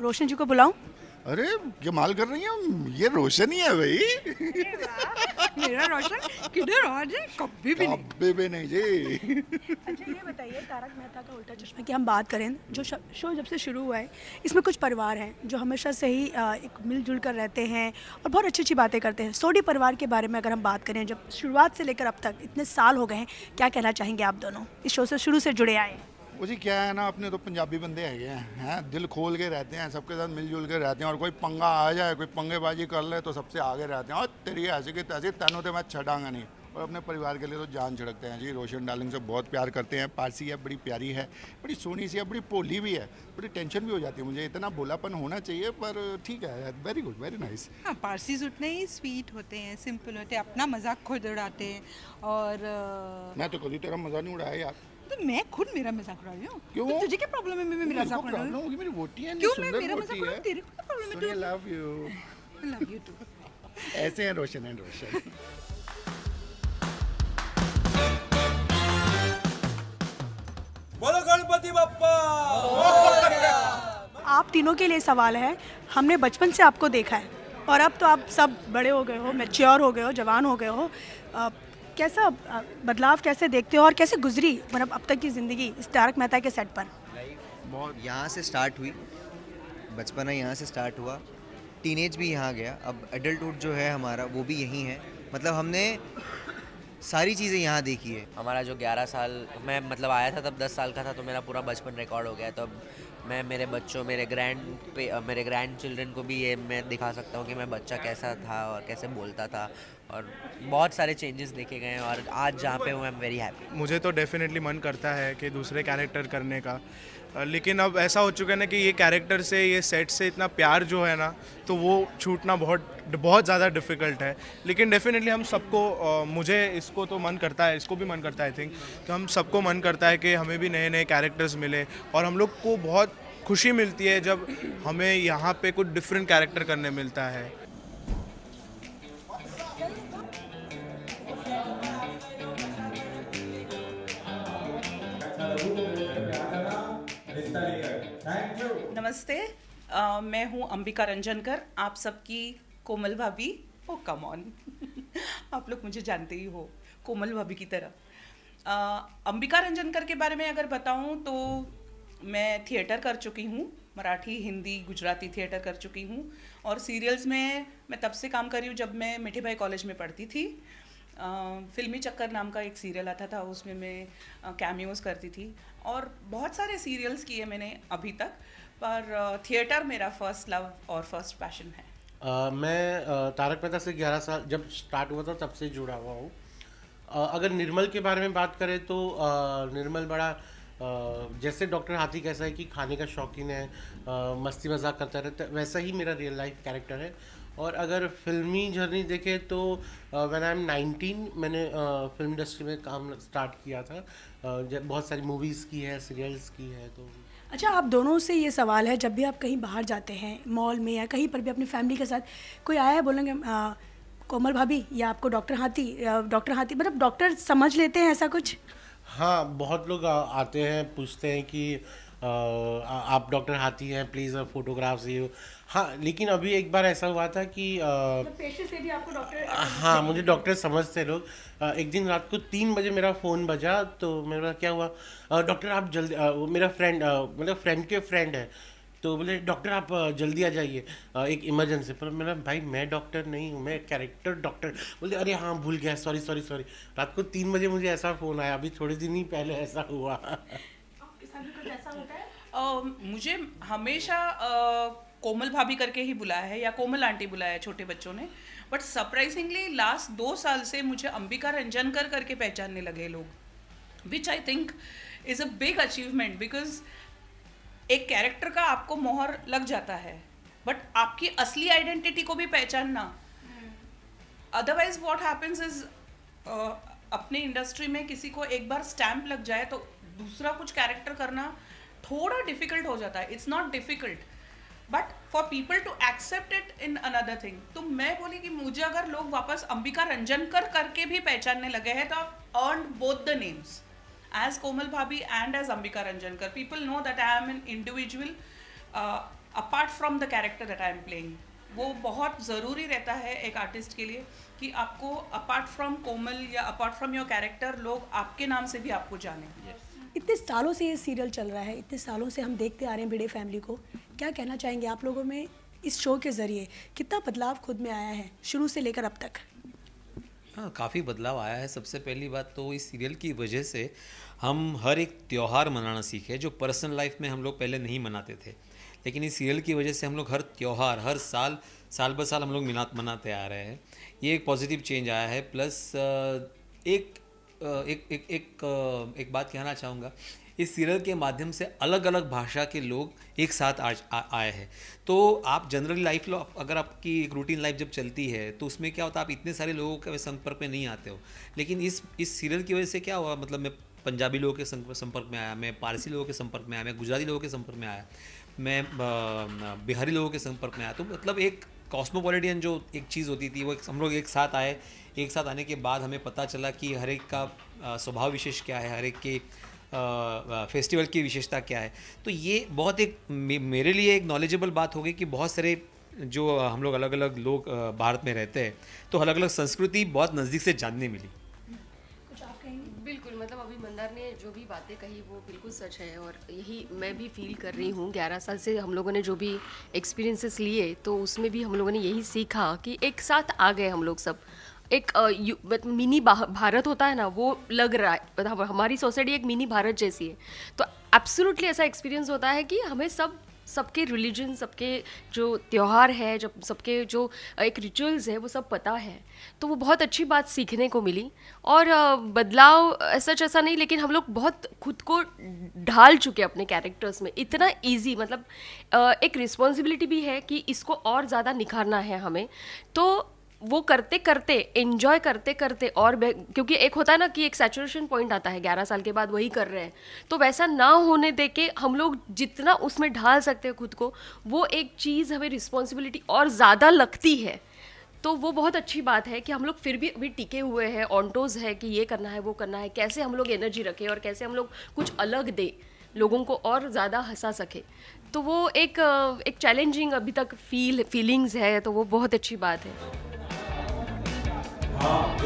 रोशन जी को बुलाऊं? अरे कमाल कर रही हैं, ये रोशन ही है भाई। मेरा रोशन किधर आज है? कभी भी नहीं। कभी भी नहीं जी। अच्छा ये बताइए, तारक मेहता का उल्टा चश्मा की हम बात करें, जो शो जब से शुरू हुआ है, इसमें कुछ परिवार हैं जो हमेशा से ही एक मिलजुल कर रहते हैं और बहुत अच्छी अच्छी बातें करते हैं। सोडी परिवार के बारे में अगर हम बात करें, जब शुरुआत से लेकर अब तक इतने साल हो गए हैं, क्या कहना चाहेंगे आप दोनों? इस शो से शुरू से जुड़े आए हैं। वो जी क्या है ना, अपने तो पंजाबी बंदे हैं, दिल खोल के रहते हैं, सबके साथ मिलजुल के रहते हैं, और कोई पंगा आ जाए, कोई पंगेबाजी कर ले तो सबसे आगे रहते हैं, और तेरी ऐसी की तैसी, तेनों तो मैं छड़ांगा नहीं। और अपने परिवार के लिए तो जान छिड़कते हैं जी। रोशन डार्लिंग से बहुत प्यार करते हैं। पारसी है, बड़ी प्यारी है, बड़ी सोनी सी है, बड़ी भोली भी है। बड़ी टेंशन भी हो जाती है मुझे, इतना भोलापन होना चाहिए, पर ठीक है, वेरी गुड, वेरी नाइस। हाँ, पारसीज उतने ही स्वीट होते हैं, सिंपल होते हैं, अपना मजाक खुद उड़ाते हैं। और मैं तो कभी तेरा मजा नहीं उड़ाया यार। तो मैं खुद मेरा मजाक उड़ा रही हूँ। क्यों? तो तुझे क्या प्रॉब्लम है? मैं मेरा मजाक उड़ा रही हूँ। होगी, मेरी वोटी है, क्यों मैं सुंदर मेरा वोटी मजाक उड़ा है। तेरे को क्या प्रॉब्लम है? Sonia love you. Love you too. ऐसे हैं रोशन एंड रोशन। बोलो गणपति बप्पा। आप तीनों के लिए सवाल है। हमने बचपन से आपको देखा है और अब तो आप सब बड़े हो गए हो, मैच्योर हो गए हो, जवान हो गए हो। कैसा बदलाव कैसे देखते हो और कैसे गुजरी मतलब अब तक की ज़िंदगी इस तारक मेहता के सेट पर? बहुत यहाँ से स्टार्ट हुई, बचपना यहाँ से स्टार्ट हुआ, टीनेज भी यहाँ गया, अब एडल्टहुड जो है हमारा वो भी यहीं है। मतलब हमने सारी चीज़ें यहाँ देखी है। हमारा जो 11 साल मैं मतलब आया था तब 10 साल का था, तो मेरा पूरा बचपन रिकॉर्ड हो गया। तो अब मैं मेरे बच्चों, मेरे ग्रैंड चिल्ड्रन को भी ये मैं दिखा सकता हूँ कि मैं बच्चा कैसा था और कैसे बोलता था, और बहुत सारे चेंजेस देखे गए हैं। और आज जहाँ पे हूँ आई एम वेरी हैप्पी। मुझे तो डेफिनेटली मन करता है कि दूसरे कैरेक्टर करने का, लेकिन अब ऐसा हो चुका है ना कि ये कैरेक्टर से, ये सेट से इतना प्यार जो है ना, तो वो छूटना बहुत बहुत ज़्यादा डिफ़िकल्ट है। लेकिन डेफिनेटली हम सबको, मुझे इसको तो मन करता है, इसको भी मन करता है, आई थिंक कि हम सबको मन करता है कि हमें भी नए नए कैरेक्टर्स मिले, और हम लोग को बहुत खुशी मिलती है जब हमें यहाँ पे कुछ डिफरेंट कैरेक्टर करने मिलता है। नमस्ते, मैं हूँ अंबिका रंजनकर, आप सबकी कोमल भाभी। ओ कम ऑन। आप लोग मुझे जानते ही हो कोमल भाभी की तरह। अंबिका रंजनकर के बारे में अगर बताऊँ तो मैं थिएटर कर चुकी हूँ, मराठी, हिंदी, गुजराती थिएटर कर चुकी हूँ, और सीरियल्स में मैं तब से काम कर रही हूँ जब मैं मिठी भाई कॉलेज में पढ़ती थी। फिल्मी चक्कर नाम का एक सीरियल आता था, उसमें मैं कैमियोज़ करती थी, और बहुत सारे सीरियल्स किए मैंने अभी तक, पर थिएटर मेरा फर्स्ट लव और फर्स्ट पैशन है। मैं तारक मेहता से 11 साल जब स्टार्ट हुआ था तब से जुड़ा हुआ हूँ। अगर निर्मल के बारे में बात करें तो निर्मल बड़ा जैसे डॉक्टर हाथी कैसा है कि खाने का शौकीन है, मस्ती मजाक करता रहता है, वैसा ही मेरा रियल लाइफ कैरेक्टर है। और अगर फिल्मी जर्नी देखें तो व्हेन आई एम 19 मैंने फिल्म इंडस्ट्री में काम स्टार्ट किया था। जब बहुत सारी मूवीज़ की है, सीरियल्स की है। तो अच्छा, आप दोनों से ये सवाल है, जब भी आप कहीं बाहर जाते हैं, मॉल में या कहीं पर भी अपनी फैमिली के साथ, कोई आया है बोलेंगे कोमल भाभी या आपको डॉक्टर हाथी मतलब डॉक्टर समझ लेते हैं ऐसा कुछ? हाँ, बहुत लोग आते हैं, पूछते हैं कि आप डॉक्टर हाथी हैं, प्लीज़ फोटोग्राफ्स ये। हाँ, लेकिन अभी एक बार ऐसा हुआ था कि पेशेंट से भी आपको डॉक्टर? हाँ, मुझे डॉक्टर समझते लोग। एक दिन रात को 3 बजे मेरा फ़ोन बजा, तो मेरा क्या हुआ, डॉक्टर आप जल्दी, वो मेरा फ्रेंड मतलब फ्रेंड के फ्रेंड है, तो बोले डॉक्टर आप जल्दी आ जाइए, एक इमरजेंसी। पर मेरा भाई मैं डॉक्टर नहीं हूँ, मैं कैरेक्टर डॉक्टर। बोले अरे हाँ भूल गया, सॉरी सॉरी सॉरी। रात को 3 बजे मुझे ऐसा फ़ोन आया, अभी थोड़े दिन ही पहले ऐसा हुआ। आपके साथ भी कुछ ऐसा होता है? मुझे हमेशा कोमल भाभी करके ही बुलाया है या कोमल आंटी बुलाया है छोटे बच्चों ने, बट सरप्राइजिंगली लास्ट 2 साल से मुझे अंबिका रंजनकर करके पहचानने लगे लोग, which I think is a big achievement, because एक कैरेक्टर का आपको मोहर लग जाता है, बट आपकी असली आइडेंटिटी को भी पहचानना। अदरवाइज व्हाट हैपेंस इज, अपने इंडस्ट्री में किसी को एक बार स्टैम्प लग जाए तो दूसरा कुछ कैरेक्टर करना थोड़ा डिफिकल्ट हो जाता है। It's not difficult, but for people to accept it in another thing. तो मैं बोली कि मुझे अगर लोग वापस अंबिका रंजनकर करके भी पहचानने लगे हैं तो earn both the names, as Komal Bhabhi and as Ambika Ranjankar. People know that I am an individual apart from the character that I am playing. वो बहुत ज़रूरी रहता है एक आर्टिस्ट के लिए कि आपको अपार्ट फ्रॉम कोमल या अपार्ट फ्रॉम योर कैरेक्टर लोग आपके नाम से भी आपको जाने। इतने सालों से ये सीरियल चल रहा है, इतने सालों से हम देखते आ रहे हैं भिड़े फैमिली को, क्या कहना चाहेंगे आप लोगों में इस शो के ज़रिए कितना बदलाव खुद में आया है शुरू से लेकर अब तक? हाँ, काफ़ी बदलाव आया है। सबसे पहली बात तो इस सीरियल की वजह से हम हर एक त्यौहार मनाना सीखे जो पर्सनल लाइफ में हम लोग पहले नहीं मनाते थे, लेकिन इस सीरियल की वजह से हम लोग हर त्यौहार हर साल साल ब साल हम लोग मनाते आ रहे हैं। ये एक पॉजिटिव चेंज आया है। प्लस एक बात कहना चाहूँगा, इस सीरियल के माध्यम से अलग अलग भाषा के लोग एक साथ आज आए हैं। तो आप जनरली लाइफ अगर आपकी एक रूटीन लाइफ जब चलती है तो उसमें क्या होता है, आप इतने सारे लोगों के संपर्क में नहीं आते हो, लेकिन इस सीरियल की वजह से क्या हुआ, मतलब मैं पंजाबी लोगों के संपर्क में आया, मैं पारसी लोगों के संपर्क में आया, मैं गुजराती लोगों के संपर्क में आया, मैं बिहारी लोगों के संपर्क में आया। तो मतलब एक कॉस्मोपॉलिटन जो एक चीज़ होती थी वो हम लोग एक साथ आए। एक साथ आने के बाद हमें पता चला कि हर एक का स्वभाव विशेष क्या है, हर एक के फेस्टिवल की विशेषता क्या है। तो ये बहुत एक मेरे लिए एक नॉलेजेबल बात हो गई कि बहुत सारे जो हम लोग अलग अलग लोग भारत में रहते हैं तो अलग अलग संस्कृति बहुत नज़दीक से जानने मिली। बिल्कुल, मतलब अभी मंदार ने जो भी बातें कही वो बिल्कुल सच है और यही मैं भी फील कर रही हूँ। 11 साल से हम लोगों ने जो भी एक्सपीरियंसेस लिए तो उसमें भी हम लोगों ने यही सीखा कि एक साथ आ गए हम लोग सब। एक मिनी भारत होता है ना, वो लग रहा है, मतलब हमारी सोसाइटी एक मिनी भारत जैसी है। तो एब्सोल्युटली ऐसा एक्सपीरियंस होता है कि हमें सबके रिलीजन, सबके जो त्यौहार है, जब सबके जो एक रिचुअल्स है वो सब पता है। तो वो बहुत अच्छी बात सीखने को मिली। और बदलाव ऐसा नहीं, लेकिन हम लोग बहुत खुद को ढाल चुके अपने कैरेक्टर्स में। इतना इजी, मतलब एक रिस्पॉन्सिबिलिटी भी है कि इसको और ज़्यादा निखारना है हमें। तो वो करते करते, एंजॉय करते करते, और क्योंकि एक होता है ना कि एक सैचुरेशन पॉइंट आता है 11 साल के बाद वही कर रहे हैं, तो वैसा ना होने दे के हम लोग जितना उसमें ढाल सकते हैं खुद को, वो एक चीज़ हमें रिस्पॉन्सिबिलिटी और ज़्यादा लगती है। तो वो बहुत अच्छी बात है कि हम लोग फिर भी अभी टिके हुए हैं, ऑनटोज है कि ये करना है वो करना है, कैसे हम लोग एनर्जी रखें और कैसे हम लोग कुछ अलग दे, लोगों को और ज़्यादा हंसा सके। तो वो एक चैलेंजिंग अभी तक फीलिंग्स है, तो वो बहुत अच्छी बात है। हाँ,